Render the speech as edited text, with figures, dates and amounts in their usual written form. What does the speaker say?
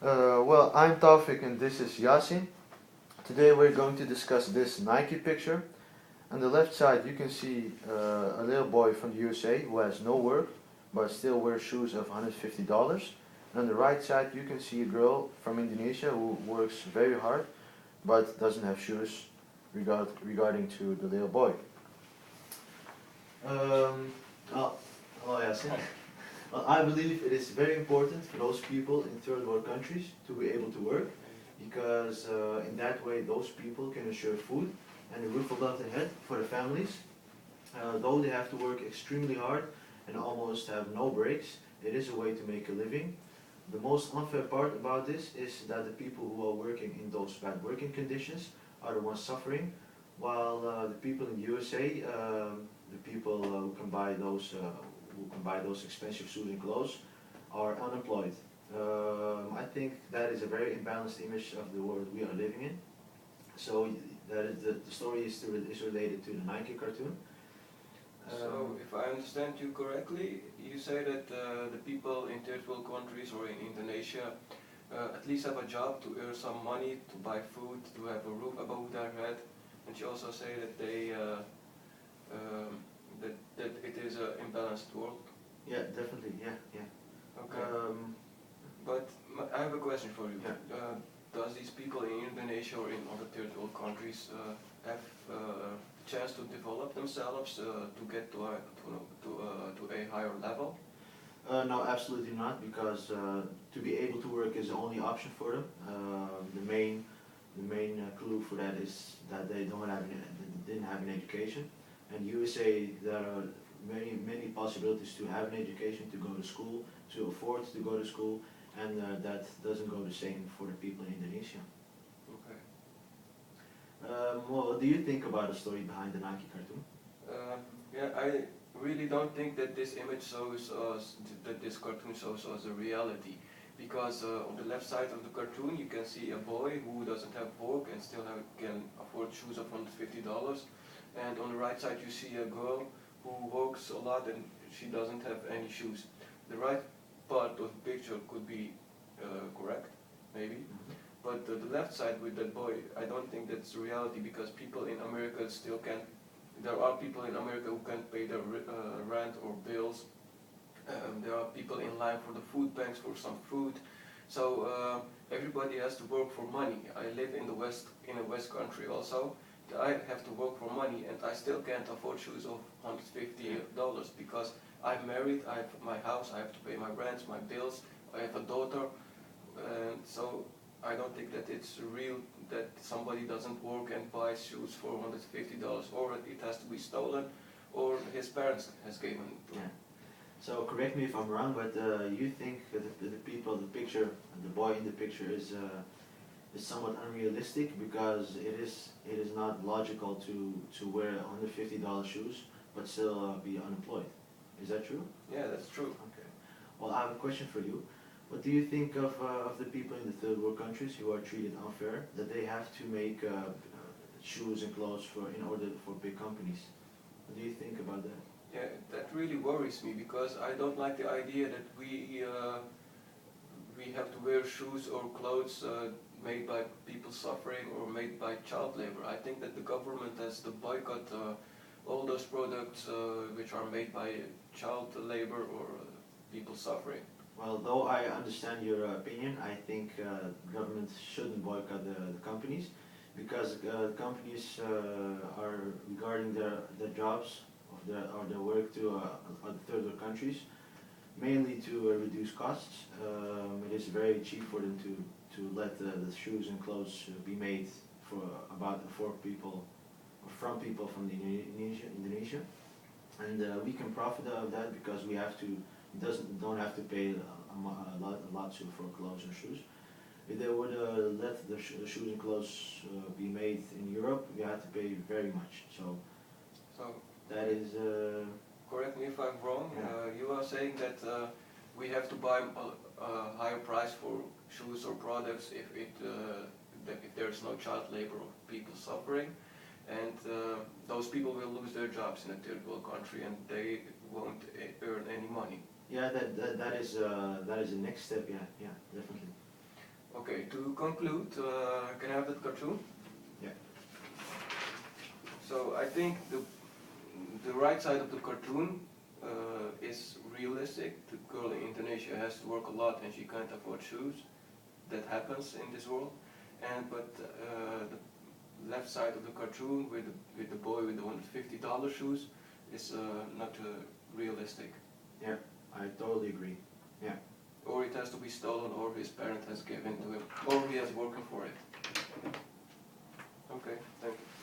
Well, I'm Taufik and this is Yasin. Today we're going to discuss this Nike picture. On the left side you can see a little boy from the USA who has no work but still wears shoes of $150. And on the right side you can see a girl from Indonesia who works very hard but doesn't have shoes regarding to the little boy. Um, oh, hello Yasin. Well, I believe it is very important for those people in third world countries to be able to work because in that way those people can ensure food and a roof above their head for their families. Though they have to work extremely hard and almost have no breaks, it is a way to make a living. The most unfair part about this is that the people who are working in those bad working conditions are the ones suffering, while the people in the USA, the people who can buy those expensive shoes and clothes, are unemployed. I think that is a very imbalanced image of the world we are living in. So that is the story is related to the Nike cartoon. So, if I understand you correctly, you say that the people in third world countries or in Indonesia at least have a job to earn some money, to buy food, to have a roof above their head, and you also say that that it is an imbalanced world. Yeah, definitely. Yeah, yeah. Okay. But I have a question for you. Yeah. Does these people in Indonesia or in other third world countries have a chance to develop themselves to get to a higher level? No, absolutely not, because to be able to work is the only option for them. The main clue for that is that they didn't have an education. And USA, there are many possibilities to have an education, to go to school, to afford to go to school, and that doesn't go the same for the people in Indonesia. Okay. Well, what do you think about the story behind the Nike cartoon? Yeah, I really don't think that this image shows us, that this cartoon shows us a reality. Because on the left side of the cartoon you can see a boy who doesn't have work and still can afford shoes of $150. And on the right side you see a girl who works a lot and she doesn't have any shoes. The right part of the picture could be correct, maybe. But the left side with that boy, I don't think that's the reality, because people in America still can't, there are people in America who can't pay their rent or bills. There are people in line for the food banks for some food. So everybody has to work for money. I live in a West country also. I have to work for money and I still can't afford shoes of $150 because I'm married, I have my house, I have to pay my rent, my bills, I have a daughter. So I don't think that it's real that somebody doesn't work and buy shoes for $150, or it has to be stolen, or his parents has given it to him. So correct me if I'm wrong, but you think that the picture, the boy in the picture is somewhat unrealistic, because it is not logical to wear $150 shoes but still be unemployed. Is that true? Yeah, that's true. Okay. Well, I have a question for you. What do you think of the people in the third world countries who are treated unfair, that they have to make shoes and clothes in order for big companies? What do you think about that? Yeah, that really worries me, because I don't like the idea that we have to wear shoes or clothes made by people suffering or made by child labor. I think that the government has to boycott all those products which are made by child labor or people suffering. Well, though I understand your opinion, I think government shouldn't boycott the companies, because companies are regarding their jobs or their work to other third world countries, mainly to reduce costs. It is very cheap for them to let the shoes and clothes be made for people or from people from Indonesia, and we can profit out of that, because we have to. Don't have to pay a lot for clothes or shoes. If they would let the shoes and clothes be made in Europe, we have to pay very much. So that is. Correct me if I'm wrong. Yeah. You are saying that we have to buy a higher price for shoes or products if there is no child labor or people suffering, and those people will lose their jobs in a third world country and they won't earn any money. Yeah, that is the next step. Yeah, definitely. Okay, to conclude, can I have that cartoon? Yeah. So I think the right side of the cartoon is realistic. The girl in Indonesia has to work a lot and she can't afford shoes. That happens in this world. But the left side of the cartoon with the boy with the $150 shoes is not realistic. Yeah, I totally agree. Yeah. Or it has to be stolen, or his parent has given to him, or he is working for it. Okay, thank you.